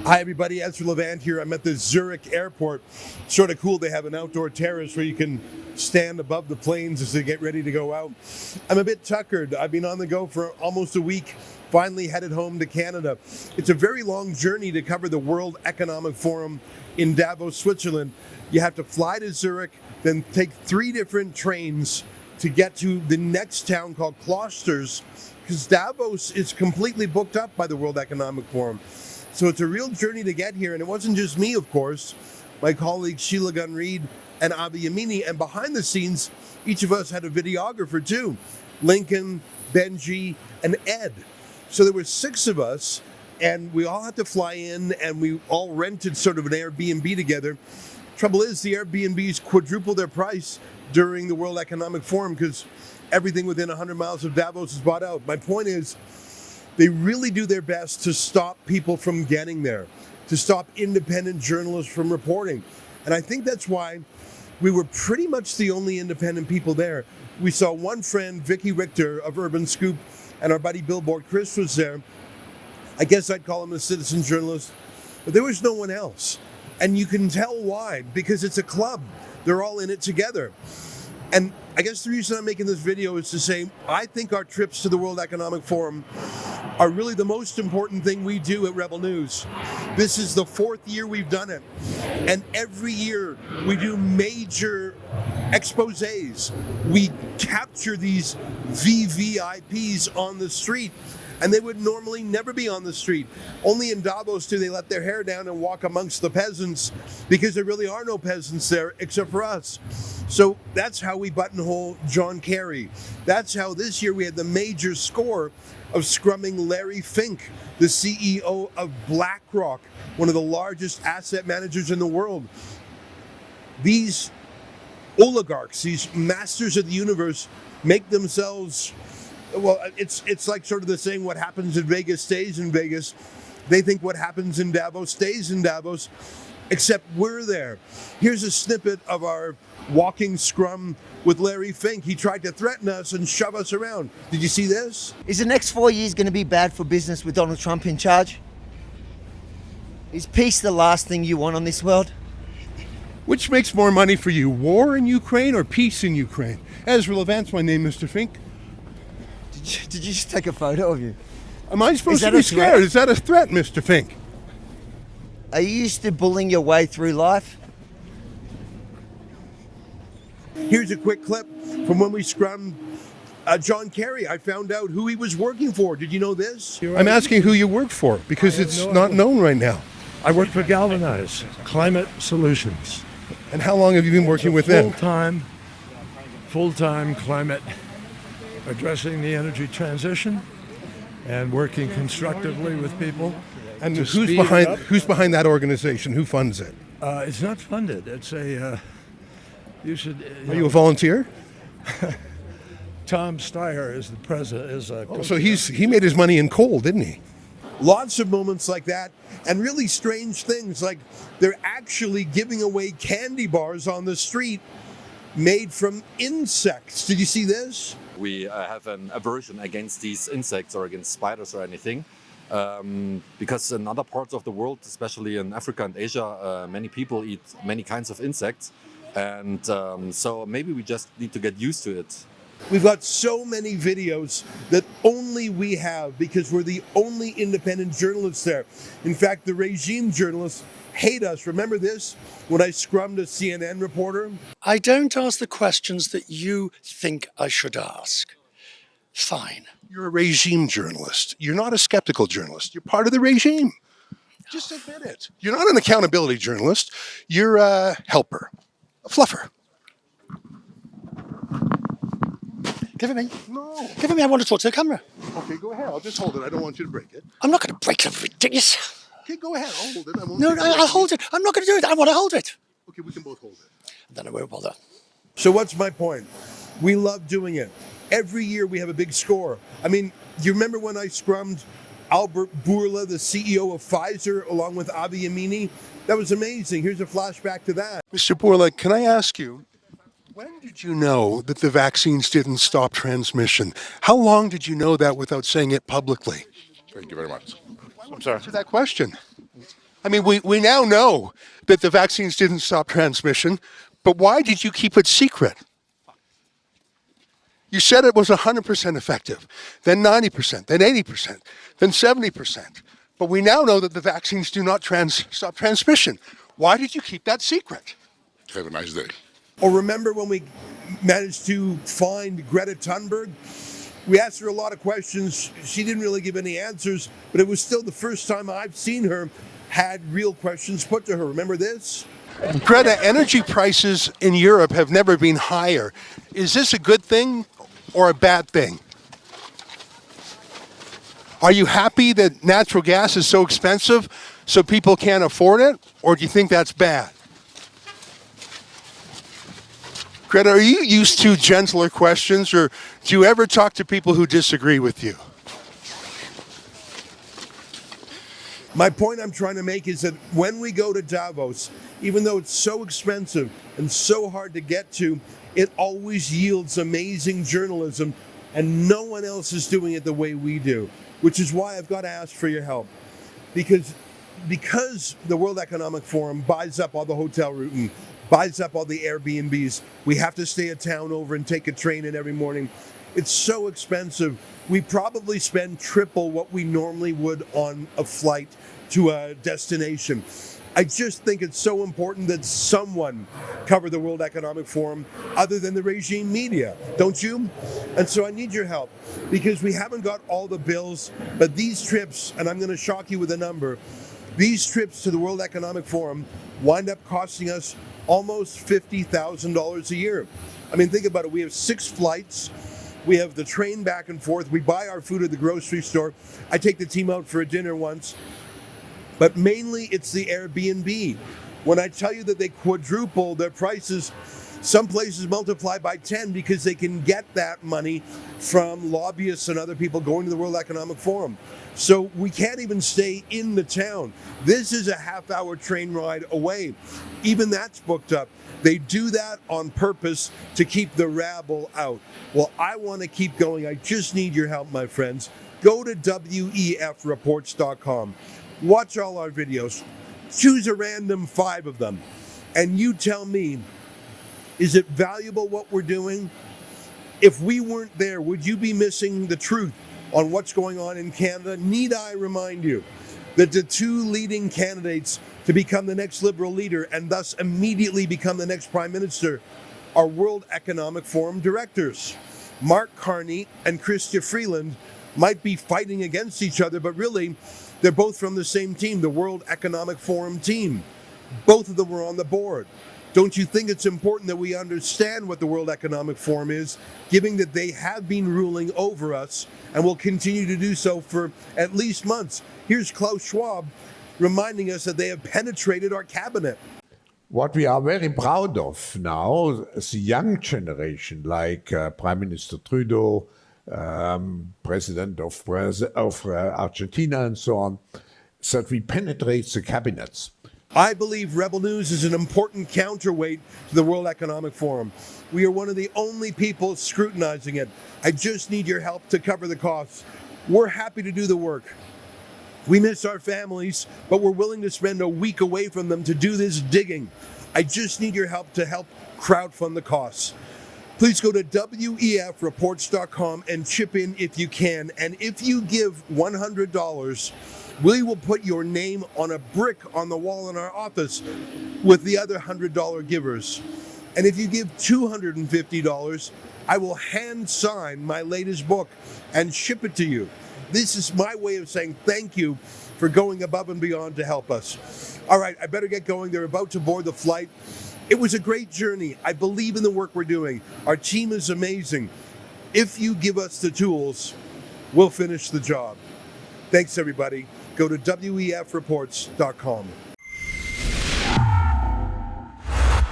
Hi everybody, Ezra Levant here. I'm at the Zurich airport. Sort of cool, they have an outdoor terrace where you can stand above the planes as they get ready to go out. I'm a bit tuckered. I've been on the go for almost a week, finally headed home to Canada. It's a very long journey to cover the World Economic Forum in Davos, Switzerland. You have to fly to Zurich, then take 3 different trains to get to the next town called Klosters, because Davos is completely booked up by the World Economic Forum. So it's a real journey to get here, and it wasn't just me, of course. My colleagues Sheila Gunn-Reid and Avi Yamini, and behind the scenes, each of us had a videographer too. Lincoln, Benji, and Ed. So there were 6 of us, and we all had to fly in, and we all rented sort of an Airbnb together. Trouble is, the Airbnbs quadrupled their price during the World Economic Forum because everything within 100 miles of Davos is bought out. My point is, they really do their best to stop people from getting there, to stop independent journalists from reporting. And I think that's why we were pretty much the only independent people there. We saw one friend, Vicky Richter of Urban Scoop, and our buddy Billboard Chris was there. I guess I'd call him a citizen journalist, but there was no one else. And you can tell why, because it's a club. They're all in it together. And I guess the reason I'm making this video is to say, I think our trips to the World Economic Forum are really the most important thing we do at Rebel News. This is the 4th year we've done it. And every year we do major exposés. We capture these VVIPs on the street, and they would normally never be on the street. Only in Davos do they let their hair down and walk amongst the peasants, because there really are no peasants there except for us. So that's how we buttonhole John Kerry. That's how this year we had the major score of scrumming Larry Fink, the CEO of BlackRock, one of the largest asset managers in the world. These oligarchs, these masters of the universe, make themselves, well, it's like sort of the saying, what happens in Vegas stays in Vegas. They think what happens in Davos stays in Davos, except we're there. Here's a snippet of our walking scrum with Larry Fink. He tried to threaten us and shove us around. Did you see this? Is the next 4 years going to be bad for business with Donald Trump in charge? Is peace the last thing you want on this world? Which makes more money for you, war in Ukraine or peace in Ukraine? Ezra Levant's my name, Mr. Fink. Did you just take a photo of you? Am I supposed to be scared? Is that a threat, Mr. Fink? Are you used to bullying your way through life? Here's a quick clip from when we scrummed John Kerry. I found out who he was working for. Did you know this? I'm asking who you work for because it's not known right now. I work for Galvanize Climate Solutions. And how long have you been working with them? Full-time climate, addressing the energy transition and working constructively with people. And who's behind that organization? Who funds it? It's not funded. It's a you should. Are you a volunteer? Tom Steyer is the president. So he made his money in coal, didn't he? Lots of moments like that, and really strange things, like they're actually giving away candy bars on the street made from insects. Did you see this? We have an aversion against these insects or against spiders or anything. Because in other parts of the world, especially in Africa and Asia, many people eat many kinds of insects. And so maybe we just need to get used to it. We've got so many videos that only we have because we're the only independent journalists there. In fact, the regime journalists hate us. Remember this? When I scrummed a CNN reporter? I don't ask the questions that you think I should ask. Fine. You're a regime journalist. You're not a skeptical journalist. You're part of the regime. Just admit it. You're not an accountability journalist. You're a helper, a fluffer. Give it me. No. Give it me. I want to talk to the camera. Okay, go ahead. I'll just hold it. I don't want you to break it. I'm not going to break it. Ridiculous. Okay, go ahead. I'll hold it. I'll hold it. I'm not going to do it. I want to hold it. Okay, we can both hold it. Then I won't bother. So what's my point? We love doing it. Every year we have a big score. I mean, do you remember when I scrummed Albert Bourla, the CEO of Pfizer, along with Avi Yamini? That was amazing. Here's a flashback to that. Mr. Bourla, can I ask you, when did you know that the vaccines didn't stop transmission? How long did you know that without saying it publicly? Thank you very much. I'm sorry. Answer that question. I mean, we now know that the vaccines didn't stop transmission, but why did you keep it secret? You said it was 100% effective, then 90%, then 80%, then 70%. But we now know that the vaccines do not stop transmission. Why did you keep that secret? Have a nice day. Or remember when we managed to find Greta Thunberg? We asked her a lot of questions. She didn't really give any answers, but it was still the first time I've seen her had real questions put to her. Remember this? Greta, energy prices in Europe have never been higher. Is this a good thing or a bad thing? Are you happy that natural gas is so expensive so people can't afford it, or do you think that's bad? Greta, are you used to gentler questions, or do you ever talk to people who disagree with you? My point I'm trying to make is that when we go to Davos, even though it's so expensive and so hard to get to, it always yields amazing journalism, and no one else is doing it the way we do, which is why I've got to ask for your help. Because the World Economic Forum buys up all the hotel room, buys up all the Airbnbs, we have to stay a town over and take a train in every morning. It's so expensive. We probably spend triple what we normally would on a flight to a destination. I just think it's so important that someone cover the World Economic Forum other than the regime media, don't you? And so I need your help, because we haven't got all the bills, but these trips, and I'm going to shock you with a number, these trips to the World Economic Forum wind up costing us almost $50,000 a year. I mean, think about it. We have 6 flights. We have the train back and forth. We buy our food at the grocery store. I take the team out for a dinner once. But mainly it's the Airbnb. When I tell you that they quadruple their prices, some places multiply by 10 because they can get that money from lobbyists and other people going to the World Economic Forum. So we can't even stay in the town. This is a half-hour train ride away. Even that's booked up. They do that on purpose to keep the rabble out. Well, I want to keep going. I just need your help, my friends. Go to WEFreports.com. Watch all our videos. Choose a random 5 of them. And you tell me, is it valuable what we're doing? If we weren't there, would you be missing the truth on what's going on in Canada? Need I remind you that the 2 leading candidates to become the next Liberal leader and thus immediately become the next Prime Minister are World Economic Forum directors. Mark Carney and Chrystia Freeland might be fighting against each other, but really, they're both from the same team, the World Economic Forum team. Both of them were on the board. Don't you think it's important that we understand what the World Economic Forum is, given that they have been ruling over us and will continue to do so for at least months? Here's Klaus Schwab reminding us that they have penetrated our cabinet. What we are very proud of now, the young generation, like Prime Minister Trudeau, President of Argentina and so on, that we penetrate the cabinets. I believe Rebel News is an important counterweight to the World Economic Forum. We are one of the only people scrutinizing it. I just need your help to cover the costs. We're happy to do the work. We miss our families, but we're willing to spend a week away from them to do this digging. I just need your help to help crowdfund the costs. Please go to WEFreports.com and chip in if you can. And if you give $100, we will put your name on a brick on the wall in our office with the other $100 givers. And if you give $250, I will hand sign my latest book and ship it to you. This is my way of saying thank you for going above and beyond to help us. All right, I better get going. They're about to board the flight. It was a great journey. I believe in the work we're doing. Our team is amazing. If you give us the tools, we'll finish the job. Thanks, everybody. Go to WEFreports.com.